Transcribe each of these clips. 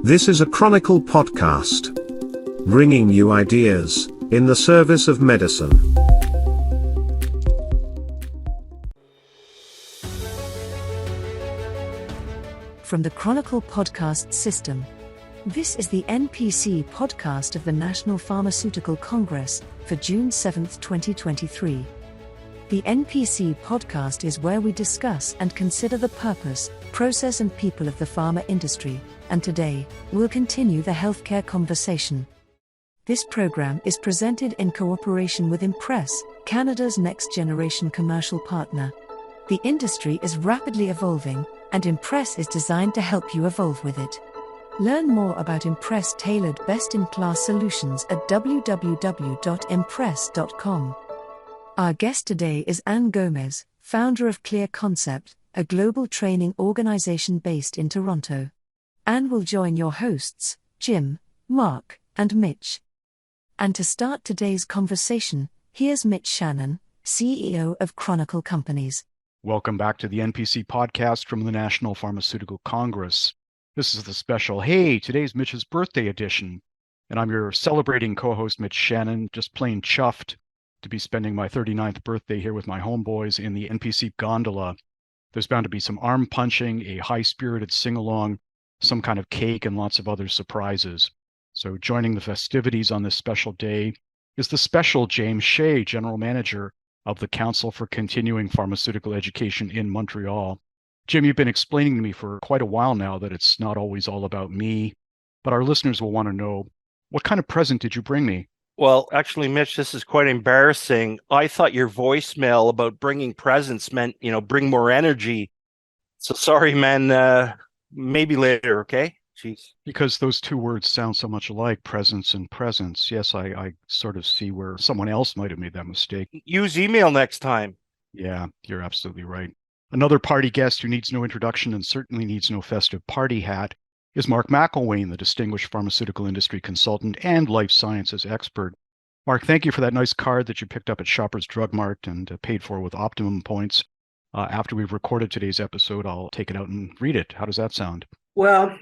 This is a Chronicle podcast, bringing you ideas in the service of medicine. From the Chronicle podcast system, this is the NPC podcast of the National Pharmaceutical Congress for June 7, 2023. The NPC podcast is where we discuss and consider the purpose, process and people of the pharma industry, and today, we'll continue the healthcare conversation. This program is presented in cooperation with Impress, Canada's next-generation commercial partner. The industry is rapidly evolving, and Impress is designed to help you evolve with it. Learn more about Impress tailored best-in-class solutions at www.impress.com. Our guest today is Anne Gomez, founder of Clear Concept, a global training organization based in Toronto. Anne will join your hosts, Jim, Mark, and Mitch. And to start today's conversation, here's Mitch Shannon, CEO of Chronicle Companies. Welcome back to the NPC podcast from the National Pharmaceutical Congress. This is the special, hey, today's Mitch's birthday edition, and I'm your celebrating co-host, Mitch Shannon, just plain chuffed to be spending my 39th birthday here with my homeboys in the NPC gondola. There's bound to be some arm punching, a high-spirited sing-along, some kind of cake, and lots of other surprises. So joining the festivities on this special day is the special James Shea, General Manager of the Council for Continuing Pharmaceutical Education in Montreal. Jim, you've been explaining to me for quite a while now that it's not always all about me, but our listeners will want to know, what kind of present did you bring me? Well, actually, Mitch, this is quite embarrassing. I thought your voicemail about bringing presents meant, bring more energy. So sorry, man. Maybe later, okay? Jeez. Because those two words sound so much alike, presence and presence. Yes, I sort of see where someone else might have made that mistake. Use email next time. Yeah, you're absolutely right. Another party guest who needs no introduction and certainly needs no festive party hat is Mark McElwain, the distinguished pharmaceutical industry consultant and life sciences expert. Mark, thank you for that nice card that you picked up at Shoppers Drug Mart and paid for with Optimum points. After we've recorded today's episode, I'll take it out and read it. How does that sound? Well,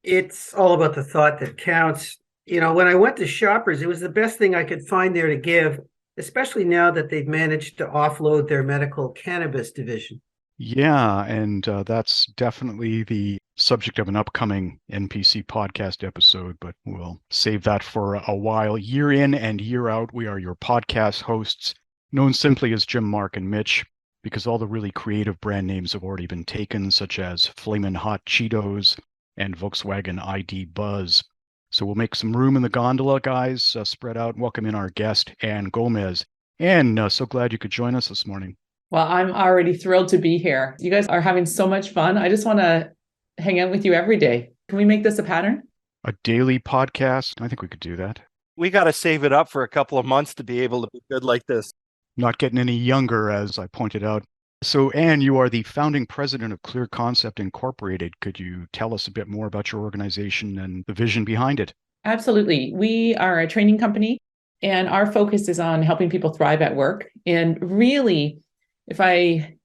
it's all about the thought that counts. When I went to Shoppers, it was the best thing I could find there to give, especially now that they've managed to offload their medical cannabis division. Yeah, and that's definitely the subject of an upcoming NPC podcast episode, but we'll save that for a while. Year in and year out, we are your podcast hosts, known simply as Jim, Mark, and Mitch, because all the really creative brand names have already been taken, such as Flamin' Hot Cheetos and Volkswagen ID Buzz. So we'll make some room in the gondola, guys. Spread out and welcome in our guest, Anne Gomez. Anne, so glad you could join us this morning. Well, I'm already thrilled to be here. You guys are having so much fun. I just want to hang out with you every day. Can we make this a pattern? A daily podcast? I think we could do that. We got to save it up for a couple of months to be able to be good like this. Not getting any younger, as I pointed out. So, Anne, you are the founding president of Clear Concept Incorporated. Could you tell us a bit more about your organization and the vision behind it? Absolutely. We are a training company, and our focus is on helping people thrive at work. And really, if I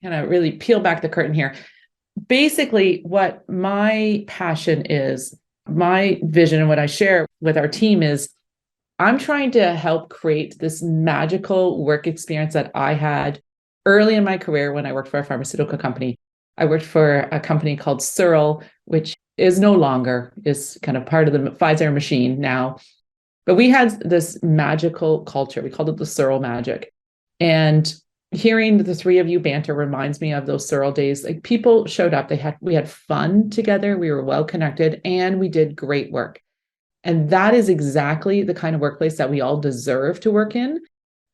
kind of really peel back the curtain here, basically what my passion is, my vision and what I share with our team is I'm trying to help create this magical work experience that I had early in my career when I worked for a pharmaceutical company. I worked for a company called Searle, which is no longer, is kind of part of the Pfizer machine now. But we had this magical culture. We called it the Searle magic. And hearing the three of you banter reminds me of those Searle days. Like, people showed up, we had fun together, we were well connected, and we did great work. And that is exactly the kind of workplace that we all deserve to work in.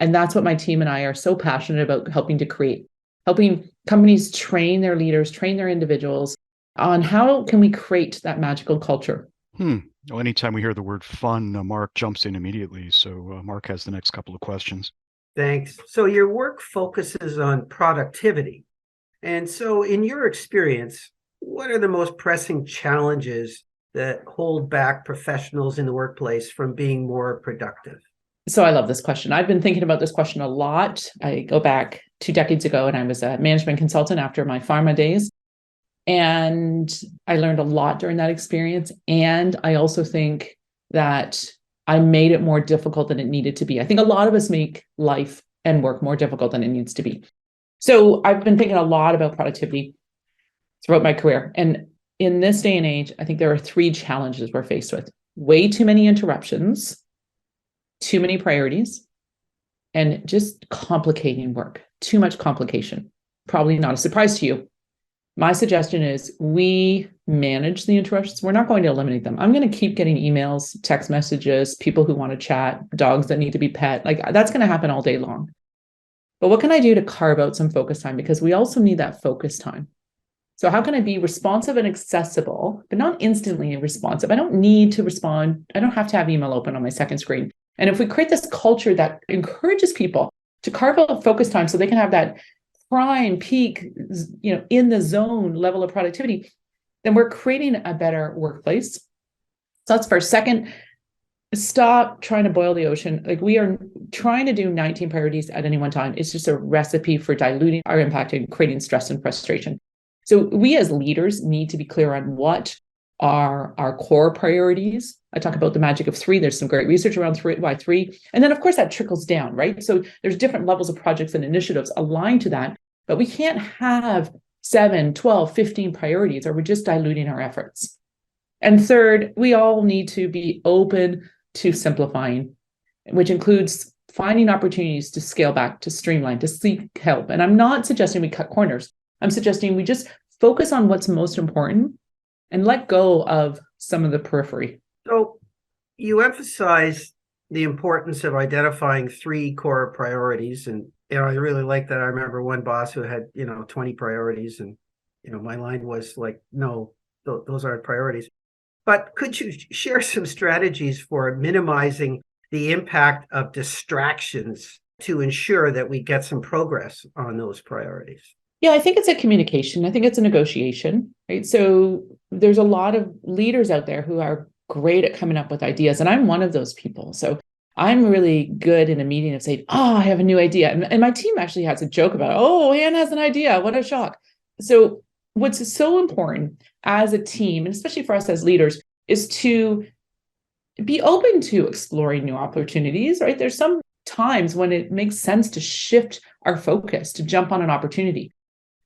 And that's what my team and I are so passionate about helping to create, helping companies train their leaders, train their individuals on how can we create that magical culture. Well, anytime we hear the word fun, Mark jumps in immediately. So Mark has the next couple of questions. Thanks. So your work focuses on productivity. And so in your experience, what are the most pressing challenges that hold back professionals in the workplace from being more productive? So I love this question. I've been thinking about this question a lot. I go back 2 decades ago and I was a management consultant after my pharma days. And I learned a lot during that experience. And I also think that I made it more difficult than it needed to be. I think a lot of us make life and work more difficult than it needs to be. So I've been thinking a lot about productivity throughout my career. And in this day and age, I think there are three challenges we're faced with: way too many interruptions, too many priorities, and just complicating work, too much complication. Probably not a surprise to you. My suggestion is we manage the interruptions. We're not going to eliminate them. I'm going to keep getting emails, text messages, people who want to chat, dogs that need to be pet. Like, that's going to happen all day long. But what can I do to carve out some focus time? Because we also need that focus time. So how can I be responsive and accessible, but not instantly responsive? I don't need to respond. I don't have to have email open on my second screen. And if we create this culture that encourages people to carve out focus time so they can have that prime peak, in the zone level of productivity, then we're creating a better workplace. So that's first. Second, stop trying to boil the ocean. Like, we are trying to do 19 priorities at any one time. It's just a recipe for diluting our impact and creating stress and frustration. So we as leaders need to be clear on what are our core priorities. I talk about the magic of three. There's some great research around why three. And then, of course, that trickles down, right? So there's different levels of projects and initiatives aligned to that, but we can't have 7, 12, 15 priorities, or we're just diluting our efforts. And third, we all need to be open to simplifying, which includes finding opportunities to scale back, to streamline, to seek help. And I'm not suggesting we cut corners. I'm suggesting we just focus on what's most important and let go of some of the periphery. So you emphasize the importance of identifying 3 core priorities. And, I really like that. I remember one boss who had, 20 priorities, and, my line was like, no, those aren't priorities. But could you share some strategies for minimizing the impact of distractions to ensure that we get some progress on those priorities? Yeah, I think it's a communication. I think it's a negotiation, right? So there's a lot of leaders out there who are great at coming up with ideas, and I'm one of those people. So I'm really good in a meeting of saying, oh, I have a new idea. And my team actually has a joke about, oh, Anne has an idea. What a shock. So what's so important as a team, and especially for us as leaders, is to be open to exploring new opportunities, right? There's some times when it makes sense to shift our focus, to jump on an opportunity,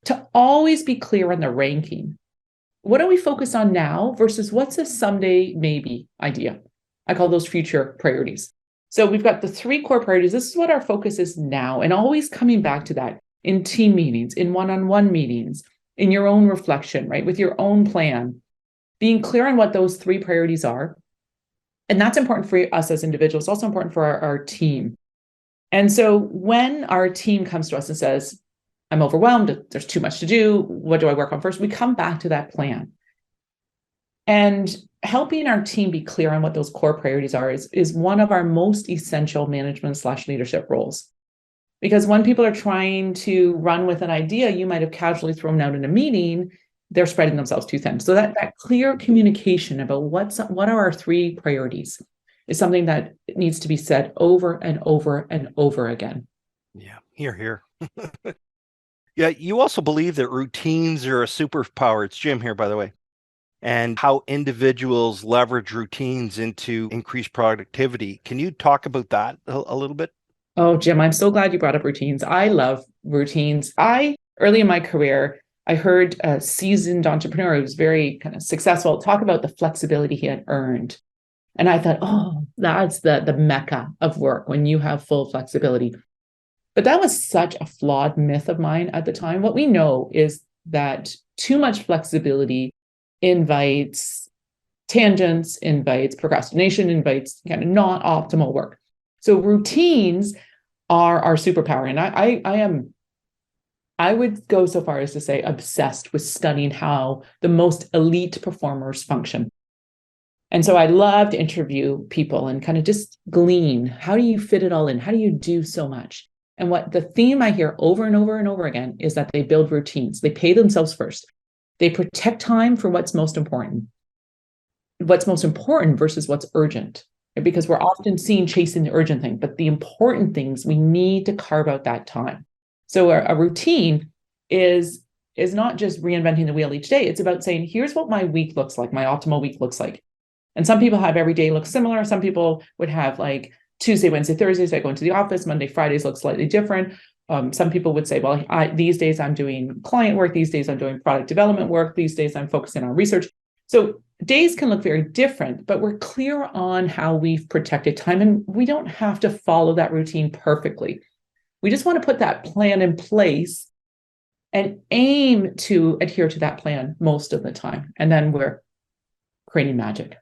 to always be clear on the ranking. What do we focus on now versus what's a someday maybe idea? I call those future priorities. So we've got the 3 core priorities. This is what our focus is now, and always coming back to that in team meetings, in one-on-one meetings, in your own reflection, right? With your own plan, being clear on what those 3 priorities are. And that's important for us as individuals, also important for our team. And so when our team comes to us and says, I'm overwhelmed, there's too much to do, what do I work on first? We come back to that plan. And helping our team be clear on what those core priorities are is one of our most essential management/leadership roles. Because when people are trying to run with an idea you might have casually thrown out in a meeting, they're spreading themselves too thin. So that clear communication about what are our 3 priorities is something that needs to be said over and over and over again. Yeah, here. Yeah, you also believe that routines are a superpower. It's Jim here, by the way. And how individuals leverage routines into increased productivity. Can you talk about that a little bit? Oh, Jim, I'm so glad you brought up routines. I love routines. Early in my career, I heard a seasoned entrepreneur who was very kind of successful talk about the flexibility he had earned. And I thought, oh, that's the mecca of work, when you have full flexibility. But that was such a flawed myth of mine at the time. What we know is that too much flexibility invites tangents, invites procrastination, invites kind of not optimal work. So routines are our superpower. And I would go so far as to say obsessed with studying how the most elite performers function. And so I love to interview people and kind of just glean, how do you fit it all in? How do you do so much? And what the theme I hear over and over and over again is that they build routines. They pay themselves first. They protect time for what's most important versus what's urgent, right? Because we're often seen chasing the urgent thing, but the important things, we need to carve out that time. So a routine is is not just reinventing the wheel each day. It's about saying, here's what my week looks like, my optimal week looks like. And some people have every day look similar. Some people would have like Tuesday, Wednesday, Thursdays, I go into the office. Monday, Fridays look slightly different. Some people would say, well, these days I'm doing client work. These days I'm doing product development work. These days I'm focusing on research. So days can look very different, but we're clear on how we've protected time, and we don't have to follow that routine perfectly. We just want to put that plan in place and aim to adhere to that plan most of the time. And then we're creating magic.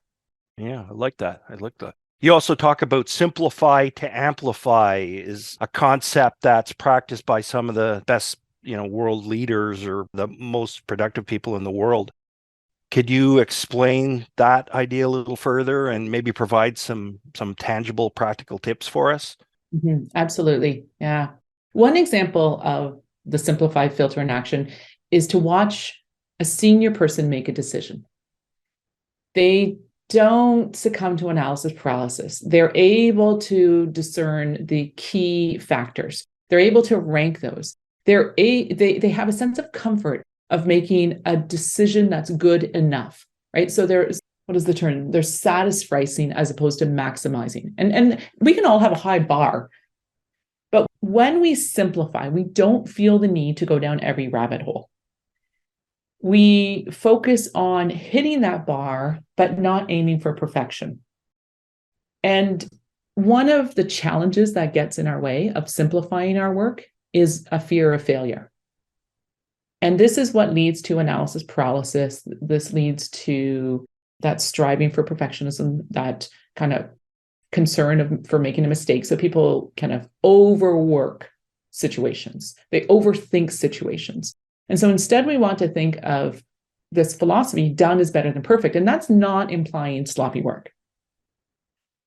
Yeah, I like that. I like that. You also talk about simplify to amplify is a concept that's practiced by some of the best, world leaders or the most productive people in the world. Could you explain that idea a little further and maybe provide some tangible, practical tips for us? Mm-hmm. Absolutely. Yeah. One example of the simplify, filter, and action is to watch a senior person make a decision. They don't succumb to analysis paralysis. They're able to discern the key factors. They're able to rank those. They have a sense of comfort of making a decision that's good enough, right? So there's, what is the term? They're satisficing as opposed to maximizing. And we can all have a high bar, but when we simplify, we don't feel the need to go down every rabbit hole. We focus on hitting that bar, but not aiming for perfection. And one of the challenges that gets in our way of simplifying our work is a fear of failure. And this is what leads to analysis paralysis. This leads to that striving for perfectionism, that kind of concern for making a mistake. So people kind of overwork situations. They overthink situations. And so instead, we want to think of this philosophy, done is better than perfect. And that's not implying sloppy work.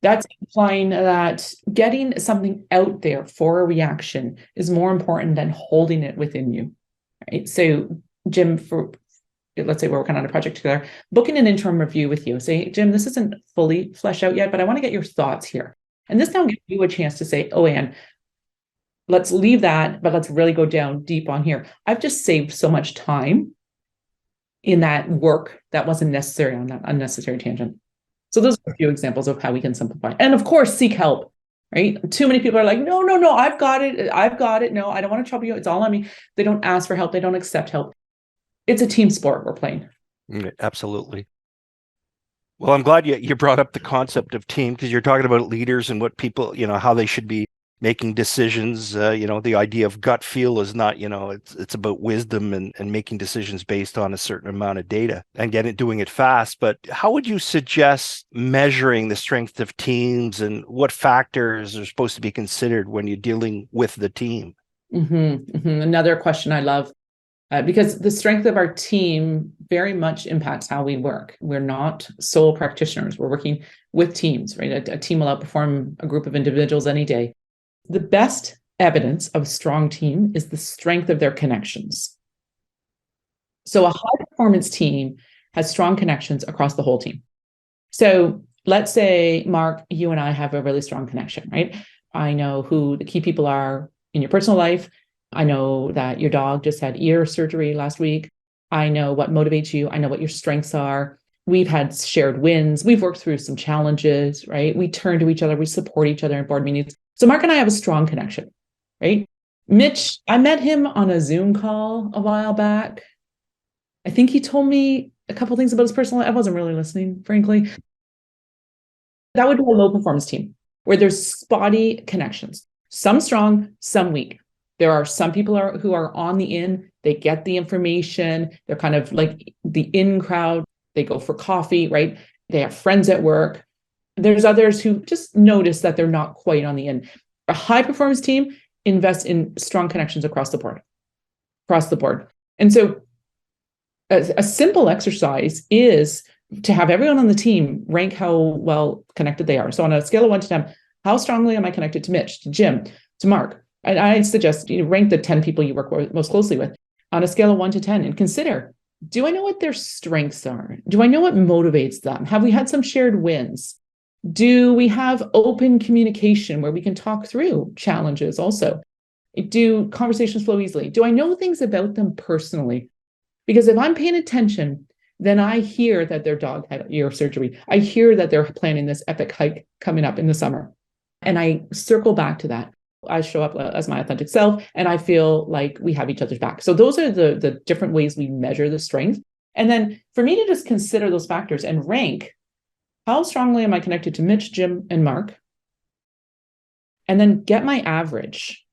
That's implying that getting something out there for a reaction is more important than holding it within you. Right? So, Jim, let's say we're working on a project together, booking an interim review with you. Say, Jim, this isn't fully fleshed out yet, but I want to get your thoughts here. And this now gives you a chance to say, oh, Anne, let's leave that, but let's really go down deep on here. I've just saved so much time in that work that wasn't necessary on that unnecessary tangent. So those are a few examples of how we can simplify. And of course, seek help, right? Too many people are like, no, I've got it. No, I don't want to trouble you. It's all on me. They don't ask for help. They don't accept help. It's a team sport we're playing. Absolutely. Well, I'm glad you brought up the concept of team, because you're talking about leaders and what people, how they should be making decisions. The idea of gut feel is not, it's about wisdom and making decisions based on a certain amount of data and doing it fast. But how would you suggest measuring the strength of teams, and what factors are supposed to be considered when you're dealing with the team? Another question I love, because the strength of our team very much impacts how we work. We're not sole practitioners. We're working with teams, right? A team will outperform a group of individuals any day. The best evidence of a strong team is the strength of their connections. So a high-performance team has strong connections across the whole team. So let's say, Mark, you and I have a really strong connection, right? I know who the key people are in your personal life. I know that your dog just had ear surgery last week. I know what motivates you. I know what your strengths are. We've had shared wins. We've worked through some challenges, right? We turn to each other. We support each other in board meetings. So Mark and I have a strong connection, right? Mitch, I met him on a Zoom call a while back. I think he told me a couple of things about his personal life. I wasn't really listening, frankly. That would be a low performance team where there's spotty connections, some strong, some weak. There are some people who are on the in, they get the information. They're kind of like the in crowd. They go for coffee, right? They have friends at work. There's others who just notice that they're not quite on the end. A high performance team invests in strong connections across the board. And so a simple exercise is to have everyone on the team rank how well connected they are. So on a scale of 1 to 10, how strongly am I connected to Mitch, to Jim, to Mark? And I suggest you rank the 10 people you work most closely with on a scale of 1 to 10 and consider, do I know what their strengths are? Do I know what motivates them? Have we had some shared wins? Do we have open communication where we can talk through challenges also? Do conversations flow easily? Do I know things about them personally? Because if I'm paying attention, then I hear that their dog had ear surgery. I hear that they're planning this epic hike coming up in the summer. And I circle back to that. I show up as my authentic self, and I feel like we have each other's back. So those are the different ways we measure the strength. And then for me to just consider those factors and rank, how strongly am I connected to Mitch, Jim, and Mark? And then get my average.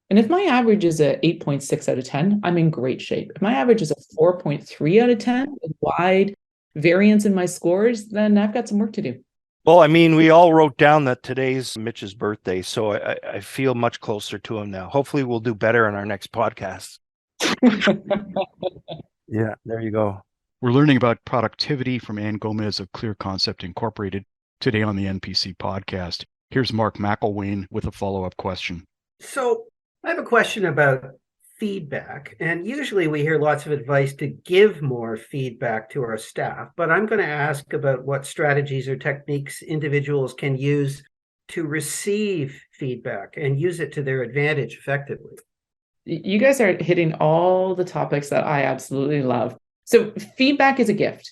And if my average is a 8.6 out of 10, I'm in great shape. If my average is a 4.3 out of 10 with wide variance in my scores, then I've got some work to do. Well, I mean, we all wrote down that today's Mitch's birthday, so I feel much closer to him now. Hopefully we'll do better in our next podcast. Yeah, there you go. We're learning about productivity from Ann Gomez of Clear Concept Incorporated today on the NPC podcast. Here's Mark McElwain with a follow-up question. So I have a question about feedback. And usually we hear lots of advice to give more feedback to our staff, but I'm going to ask about what strategies or techniques individuals can use to receive feedback and use it to their advantage effectively. You guys are hitting all the topics that I absolutely love. So feedback is a gift.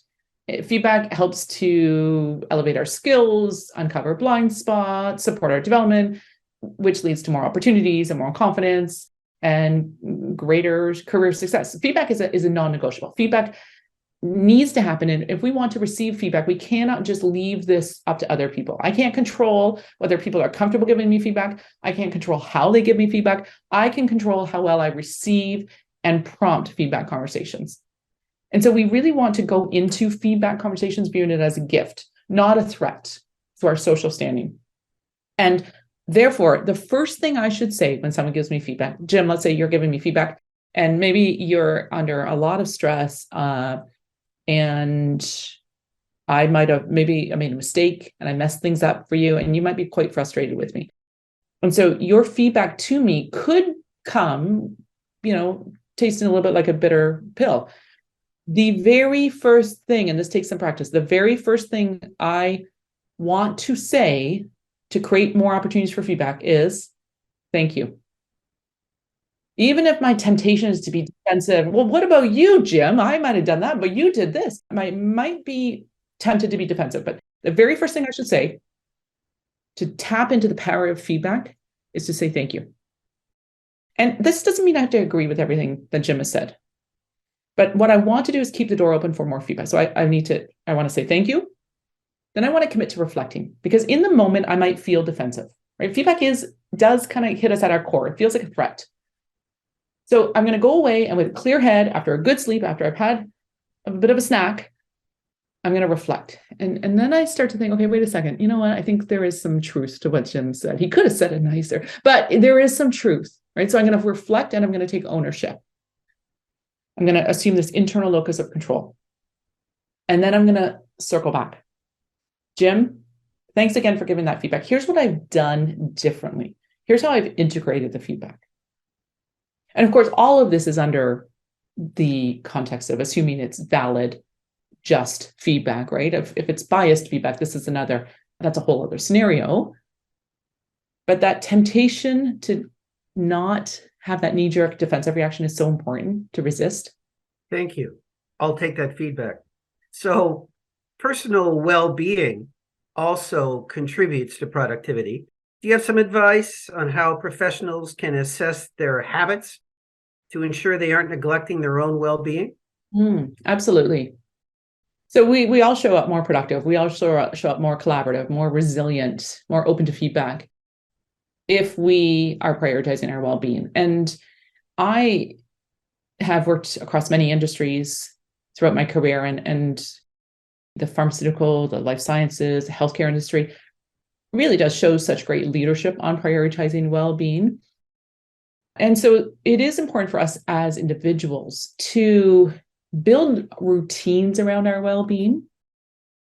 Feedback helps to elevate our skills, uncover blind spots, support our development, which leads to more opportunities and more confidence and greater career success. Feedback is a non-negotiable. Feedback needs to happen. And if we want to receive feedback, we cannot just leave this up to other people. I can't control whether people are comfortable giving me feedback. I can't control how they give me feedback. I can control how well I receive and prompt feedback conversations. And so we really want to go into feedback conversations viewing it as a gift, not a threat to our social standing. And therefore, the first thing I should say when someone gives me feedback, Jim, let's say you're giving me feedback, and maybe you're under a lot of stress, and I might have, maybe I made a mistake and I messed things up for you, and you might be quite frustrated with me. And so your feedback to me could come, tasting a little bit like a bitter pill. The very first thing, and this takes some practice, the very first thing I want to say to create more opportunities for feedback is thank you. Even if my temptation is to be defensive, well, what about you, Jim? I might have done that, but you did this. I might be tempted to be defensive, but the very first thing I should say to tap into the power of feedback is to say thank you. And this doesn't mean I have to agree with everything that Jim has said. But what I want to do is keep the door open for more feedback. So I want to say thank you. Then I want to commit to reflecting, because in the moment I might feel defensive, right? Feedback does kind of hit us at our core. It feels like a threat. So I'm going to go away, and with a clear head, after a good sleep, after I've had a bit of a snack, I'm going to reflect. And then I start to think, okay, wait a second. You know what? I think there is some truth to what Jim said. He could have said it nicer, but there is some truth, right? So I'm going to reflect, and I'm going to take ownership. I'm going to assume this internal locus of control. And then I'm going to circle back. Jim, thanks again for giving that feedback. Here's what I've done differently. Here's how I've integrated the feedback. And of course, all of this is under the context of assuming it's valid, just feedback, right? If it's biased feedback, that's a whole other scenario. But that temptation to not have that knee-jerk defensive reaction is so important to resist. Thank you. I'll take that feedback. So personal well-being also contributes to productivity. Do you have some advice on how professionals can assess their habits to ensure they aren't neglecting their own well-being? Absolutely. So we all show up more productive. We all show up more collaborative, more resilient, more open to feedback if we are prioritizing our well-being. And I have worked across many industries throughout my career, and the pharmaceutical, the life sciences, the healthcare industry really does show such great leadership on prioritizing well-being. And so it is important for us as individuals to build routines around our well-being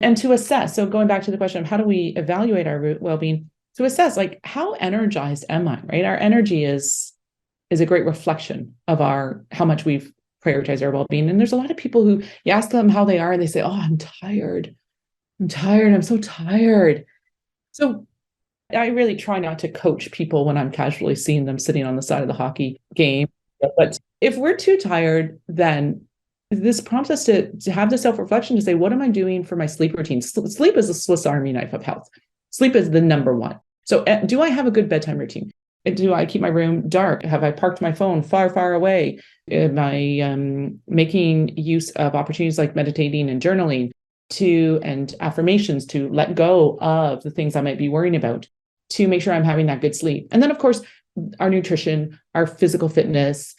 and to assess. So going back to the question of how do we evaluate our well-being, to assess, like, how energized am I, right? Our energy is a great reflection of how much we've prioritized our well-being. And there's a lot of people who, you ask them how they are, and they say, oh, I'm tired. I'm so tired. So I really try not to coach people when I'm casually seeing them sitting on the side of the hockey game. But if we're too tired, then this prompts us to have the self-reflection to say, what am I doing for my sleep routine? Sleep is a Swiss Army knife of health. Sleep is the number one. So do I have a good bedtime routine? Do I keep my room dark? Have I parked my phone far, far away? Am I making use of opportunities like meditating and journaling and affirmations to let go of the things I might be worrying about to make sure I'm having that good sleep? And then, of course, our nutrition, our physical fitness,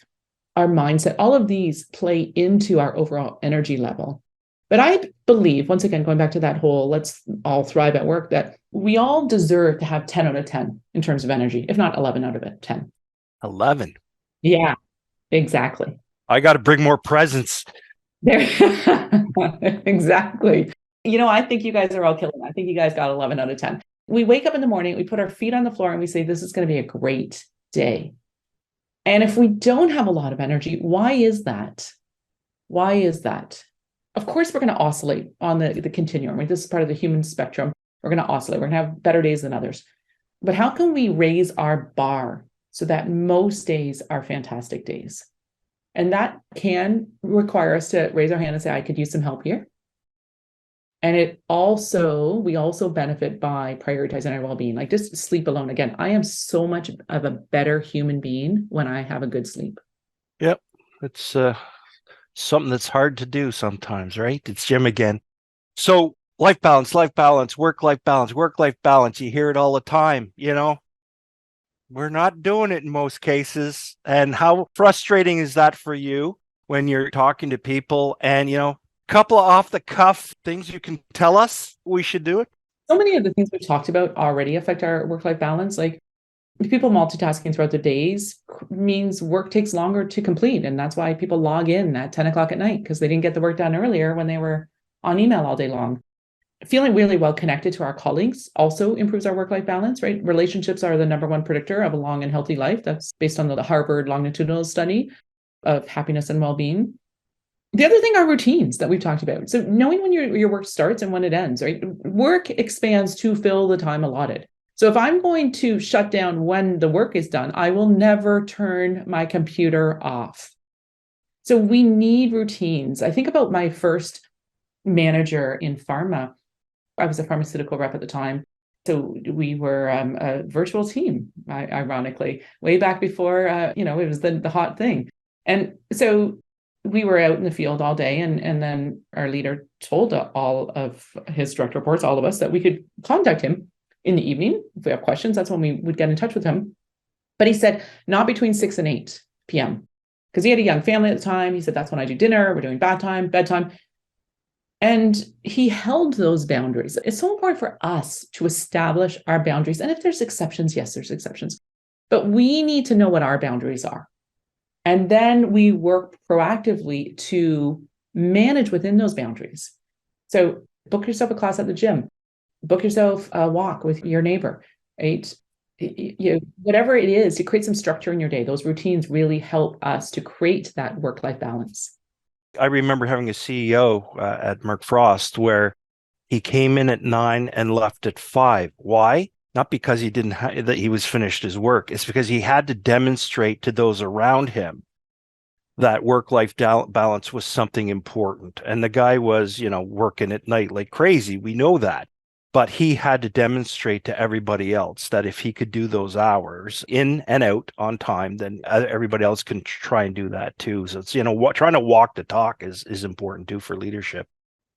our mindset, all of these play into our overall energy level. But I believe, once again, going back to that whole let's all thrive at work, that we all deserve to have 10 out of 10 in terms of energy, if not 11 out of 10. 11. Yeah, exactly. I got to bring more presents. There, exactly. I think you guys are all killing it. I think you guys got 11 out of 10. We wake up in the morning, we put our feet on the floor and we say, this is going to be a great day. And if we don't have a lot of energy, why is that? Why is that? Of course, we're going to oscillate on the continuum, right? This is part of the human spectrum. We're going to oscillate. We're going to have better days than others. But how can we raise our bar so that most days are fantastic days? And that can require us to raise our hand and say, I could use some help here. And we also benefit by prioritizing our well-being, like just sleep alone. Again, I am so much of a better human being when I have a good sleep. Yep. It's something that's hard to do sometimes, right? It's Jim again. So life balance, work-life balance. You hear it all the time, We're not doing it in most cases. And how frustrating is that for you when you're talking to people and, couple of off the cuff things you can tell us we should do it? So many of the things we've talked about already affect our work-life balance. Like people multitasking throughout their days means work takes longer to complete. And that's why people log in at 10 o'clock at night because they didn't get the work done earlier when they were on email all day long. Feeling really well connected to our colleagues also improves our work-life balance, right? Relationships are the number one predictor of a long and healthy life. That's based on the Harvard longitudinal study of happiness and well-being. The other thing are routines that we've talked about. So knowing when your work starts and when it ends, right? Work expands to fill the time allotted. So if I'm going to shut down when the work is done, I will never turn my computer off. So we need routines. I think about my first manager in pharma. I was a pharmaceutical rep at the time. So we were a virtual team, ironically, way back before, it was the hot thing. And so we were out in the field all day, and then our leader told all of his direct reports, all of us, that we could contact him in the evening. If we have questions, that's when we would get in touch with him. But he said, not between 6 and 8 p.m. because he had a young family at the time. He said, that's when I do dinner. We're doing bedtime. And he held those boundaries. It's so important for us to establish our boundaries. And if there's exceptions, yes, there's exceptions. But we need to know what our boundaries are. And then we work proactively to manage within those boundaries. So book yourself a class at the gym, book yourself a walk with your neighbor, right? Whatever it is, to create some structure in your day. Those routines really help us to create that work-life balance. I remember having a CEO at Merck Frost where he came in at 9 and left at 5. Why? Not because he didn't that he was finished his work. It's because he had to demonstrate to those around him that work-life balance was something important. And the guy was, working at night like crazy. We know that. But he had to demonstrate to everybody else that if he could do those hours in and out on time, then everybody else can try and do that too. So it's, trying to walk the talk is important too for leadership.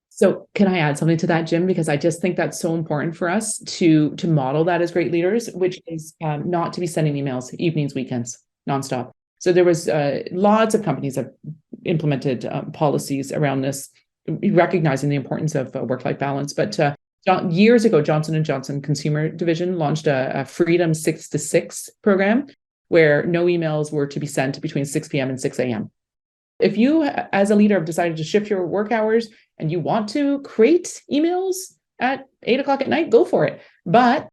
So can I add something to that, Jim? Because I just think that's so important for us to model that as great leaders, which is not to be sending emails evenings, weekends, nonstop. So there was lots of companies that implemented policies around this, recognizing the importance of work-life balance. But years ago, Johnson & Johnson Consumer Division launched a Freedom 6 to 6 program where no emails were to be sent between 6 p.m. and 6 a.m. If you, as a leader, have decided to shift your work hours and you want to create emails at 8 o'clock at night, go for it. But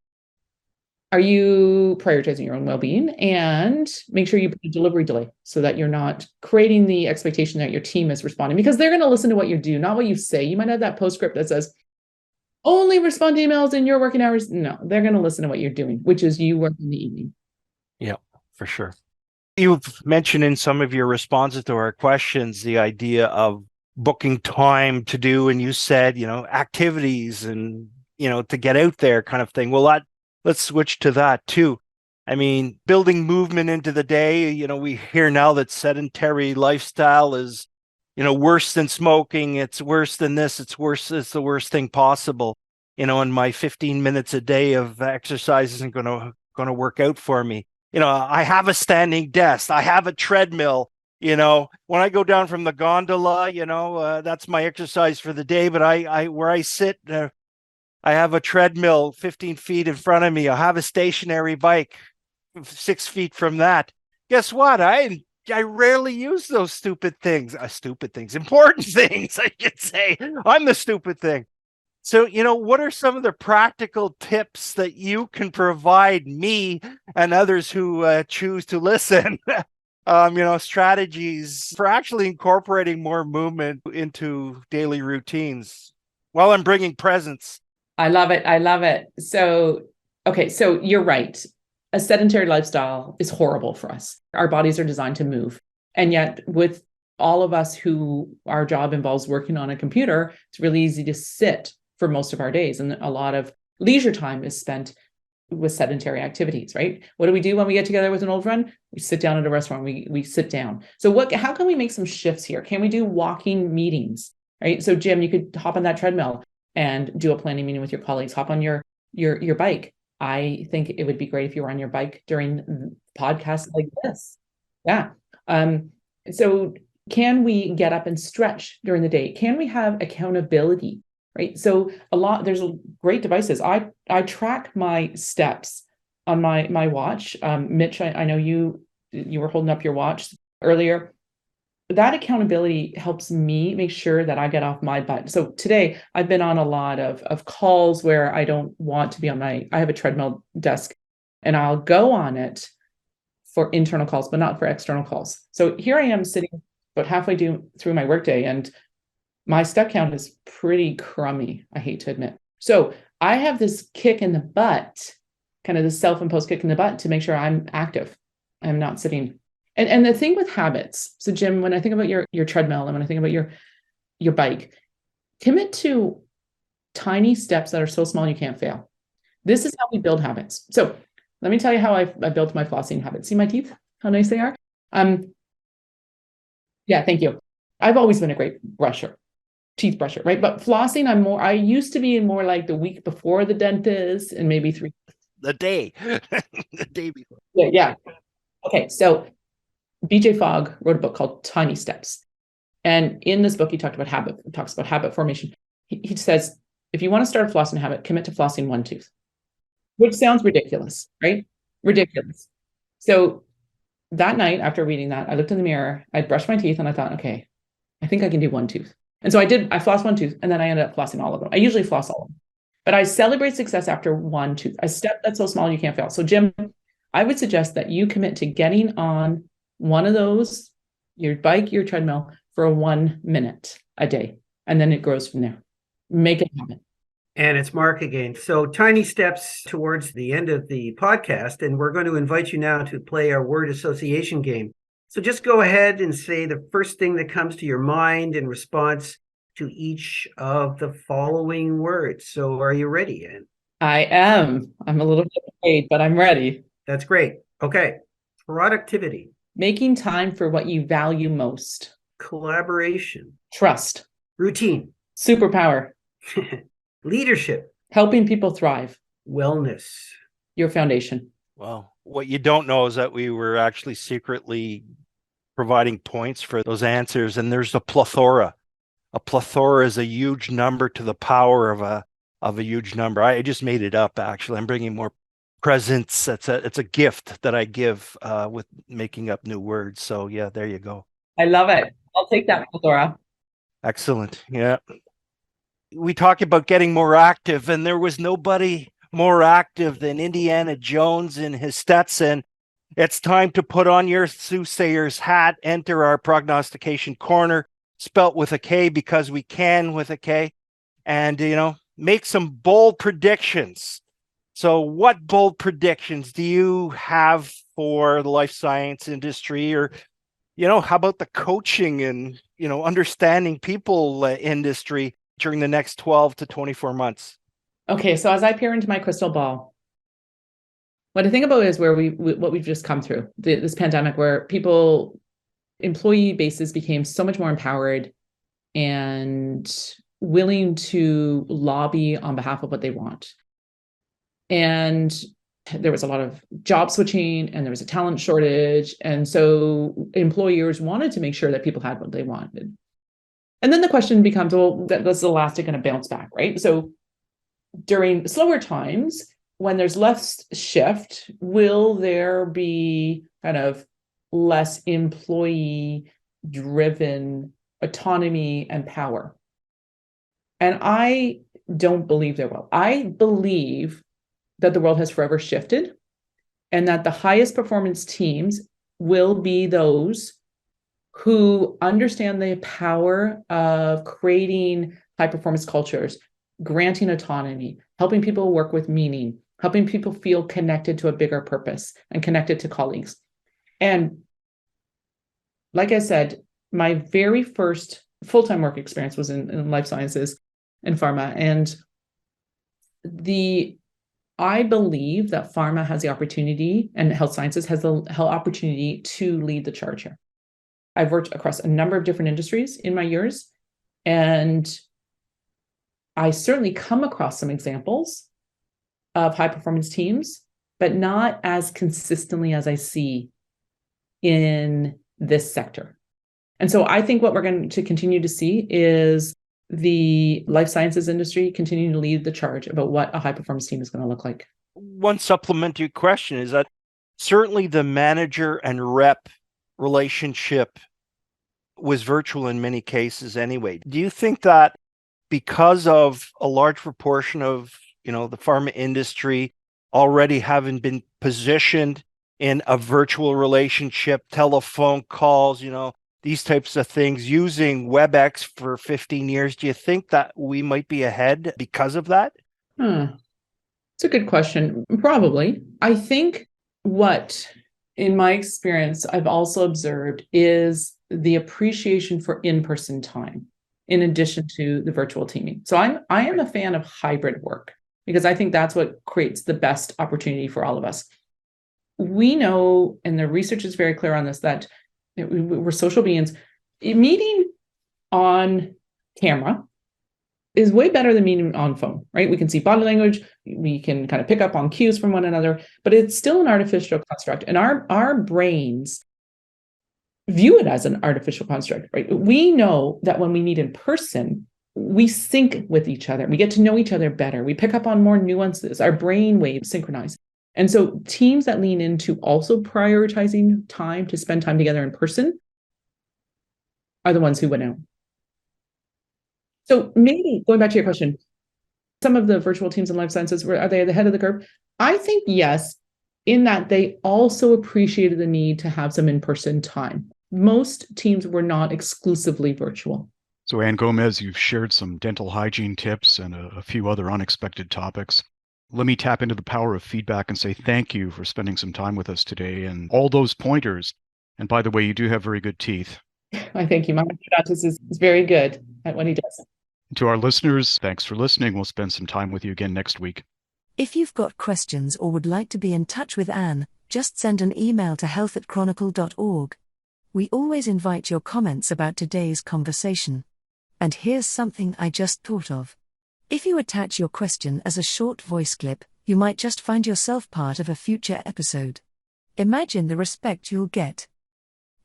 are you prioritizing your own well-being? And make sure you put a delivery delay so that you're not creating the expectation that your team is responding, because they're going to listen to what you do, not what you say. You might have that postscript that says, only respond to emails in your working hours. No, they're going to listen to what you're doing, which is you work in the evening. Yeah, for sure. You've mentioned in some of your responses to our questions the idea of booking time to do, and you said, activities and, to get out there kind of thing. Well, let's switch to that too. I mean, building movement into the day, we hear now that sedentary lifestyle is, worse than smoking. It's worse than this. It's the worst thing possible. And my 15 minutes a day of exercise isn't going to work out for me. I have a standing desk. I have a treadmill. When I go down from the gondola, that's my exercise for the day. But where I sit, I have a treadmill 15 feet in front of me. I have a stationary bike 6 feet from that. Guess what? I rarely use those stupid things. Important things, I should say. I'm the stupid thing. So, what are some of the practical tips that you can provide me and others who choose to listen? Strategies for actually incorporating more movement into daily routines while I'm bringing presents. I love it. I love it. So, okay. So you're right. A sedentary lifestyle is horrible for us. Our bodies are designed to move. And yet with all of us who our job involves working on a computer, it's really easy to sit for most of our days. And a lot of leisure time is spent with sedentary activities, right? What do we do when we get together with an old friend? We sit down at a restaurant, we sit down. So how can we make some shifts here? Can we do walking meetings, right? So Jim, you could hop on that treadmill and do a planning meeting with your colleagues, hop on your bike. I think it would be great if you were on your bike during podcasts like this. Yeah. So can we get up and stretch during the day? Can we have accountability? Right. So there's great devices. I track my steps on my watch. Mitch, I know you were holding up your watch earlier. That accountability helps me make sure that I get off my butt. So today I've been on a lot of calls where I don't want to be I have a treadmill desk and I'll go on it for internal calls, but not for external calls. So here I am sitting about halfway through my workday, and my step count is pretty crummy, I hate to admit. So I have this kick in the butt, kind of the self-imposed kick in the butt to make sure I'm active. I'm not sitting. And the thing with habits, so Jim, when I think about your treadmill and when I think about your bike, commit to tiny steps that are so small you can't fail. This is how we build habits. So let me tell you how I built my flossing habit. See my teeth? How nice they are? Yeah, thank you. I've always been a great teeth brusher, right? But flossing, I used to be more like the week before the dentist and maybe the day before. Yeah. Okay. So BJ Fogg wrote a book called Tiny Steps. And in this book, he talks about habit formation. He says, if you want to start a flossing habit, commit to flossing one tooth, which sounds ridiculous, right? Ridiculous. So that night after reading that, I looked in the mirror, I brushed my teeth and I thought, okay, I think I can do one tooth. And so I flossed one tooth and then I ended up flossing all of them. I usually floss all of them, but I celebrate success after one tooth, a step that's so small you can't fail. So Jim, I would suggest that you commit to getting on one of those, your bike, your treadmill, for 1 minute a day. And then it grows from there. Make it happen. And it's Mark again. So tiny steps towards the end of the podcast. And we're going to invite you now to play our word association game. So just go ahead and say the first thing that comes to your mind in response to each of the following words. So are you ready, Anne? I am. I'm a little bit afraid, but I'm ready. That's great. Okay. Productivity. Making time for what you value most. Collaboration. Trust. Routine. Superpower. Leadership. Helping people thrive. Wellness. Your foundation. Well, what you don't know is that we were actually secretly providing points for those answers, and there's a plethora. A plethora is a huge number to the power of a huge number. I just made it up, actually. I'm bringing more presents. It's a gift that I give with making up new words. So yeah, there you go. I love it. I'll take that, plethora. Excellent. Yeah. We talk about getting more active, and there was nobody more active than Indiana Jones in his Stetson. It's time to put on your soothsayer's hat, enter our prognostication corner, spelt with a K because we can with a K, and, make some bold predictions. So what bold predictions do you have for the life science industry, or, how about the coaching and, understanding people industry during the next 12 to 24 months? Okay, so as I peer into my crystal ball, what I think about is what we've just come through, this pandemic, where employee bases became so much more empowered and willing to lobby on behalf of what they want. And there was a lot of job switching and there was a talent shortage. And so employers wanted to make sure that people had what they wanted. And then the question becomes, well, that's elastic and a bounce back, right? So during slower times, when there's less shift, will there be kind of less employee-driven autonomy and power? And I don't believe there will. I believe that the world has forever shifted and that the highest performance teams will be those who understand the power of creating high performance cultures, granting autonomy, helping people work with meaning, helping people feel connected to a bigger purpose and connected to colleagues. And like I said, my very first full-time work experience was in life sciences and pharma. And I believe that pharma has the opportunity, and health sciences has the opportunity to lead the charge here. I've worked across a number of different industries in my years, and I certainly come across some examples of high performance teams, but not as consistently as I see in this sector. And so I think what we're going to continue to see is the life sciences industry continuing to lead the charge about what a high performance team is going to look like. One supplementary question is that certainly the manager and rep relationship was virtual in many cases anyway. Do you think that because of a large proportion of, the pharma industry already having been positioned in a virtual relationship, telephone calls, these types of things, using WebEx for 15 years, do you think that we might be ahead because of that? It's a good question. Probably. I think what, in my experience, I've also observed is the appreciation for in-person time in addition to the virtual teaming. So I am a fan of hybrid work because I think that's what creates the best opportunity for all of us. We know, and the research is very clear on this, that we're social beings. Meeting on camera is way better than meeting on phone, right? We can see body language, we can kind of pick up on cues from one another, but it's still an artificial construct. And our brains view it as an artificial construct, right? We know that when we meet in person, we sync with each other. We get to know each other better. We pick up on more nuances. Our brain waves synchronize. And so teams that lean into also prioritizing time to spend time together in person are the ones who win out. So maybe going back to your question, some of the virtual teams in life sciences, are they at the head of the curve? I think yes, in that they also appreciated the need to have some in-person time. Most teams were not exclusively virtual. So Ann Gomez, you've shared some dental hygiene tips and a few other unexpected topics. Let me tap into the power of feedback and say thank you for spending some time with us today and all those pointers. And by the way, you do have very good teeth. I thank you. My dentist is very good at what he does. To our listeners, thanks for listening. We'll spend some time with you again next week. If you've got questions or would like to be in touch with Anne, just send an email to health@chronicle.org. We always invite your comments about today's conversation. And here's something I just thought of. If you attach your question as a short voice clip, you might just find yourself part of a future episode. Imagine the respect you'll get.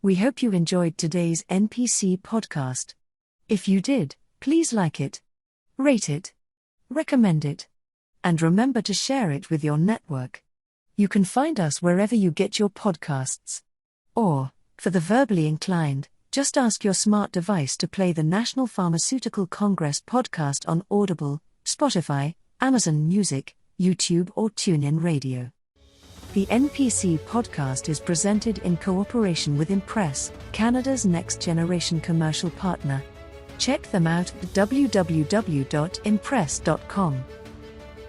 We hope you enjoyed today's NPC podcast. If you did, please like it, rate it, recommend it, and remember to share it with your network. You can find us wherever you get your podcasts. Or, for the verbally inclined, just ask your smart device to play the National Pharmaceutical Congress podcast on Audible, Spotify, Amazon Music, YouTube or TuneIn Radio. The NPC podcast is presented in cooperation with Impress, Canada's next-generation commercial partner. Check them out at www.impress.com.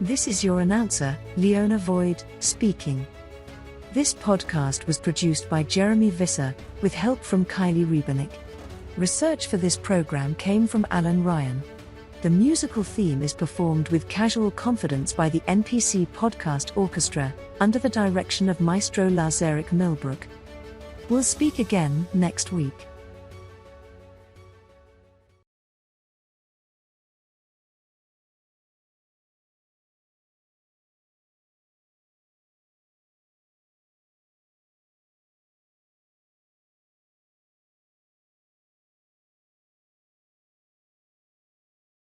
This is your announcer, Leona Void, speaking. This podcast was produced by Jeremy Visser, with help from Kylie Riebernick. Research for this program came from Alan Ryan. The musical theme is performed with casual confidence by the NPC Podcast Orchestra, under the direction of Maestro Lars-Erik Milbrook. We'll speak again next week.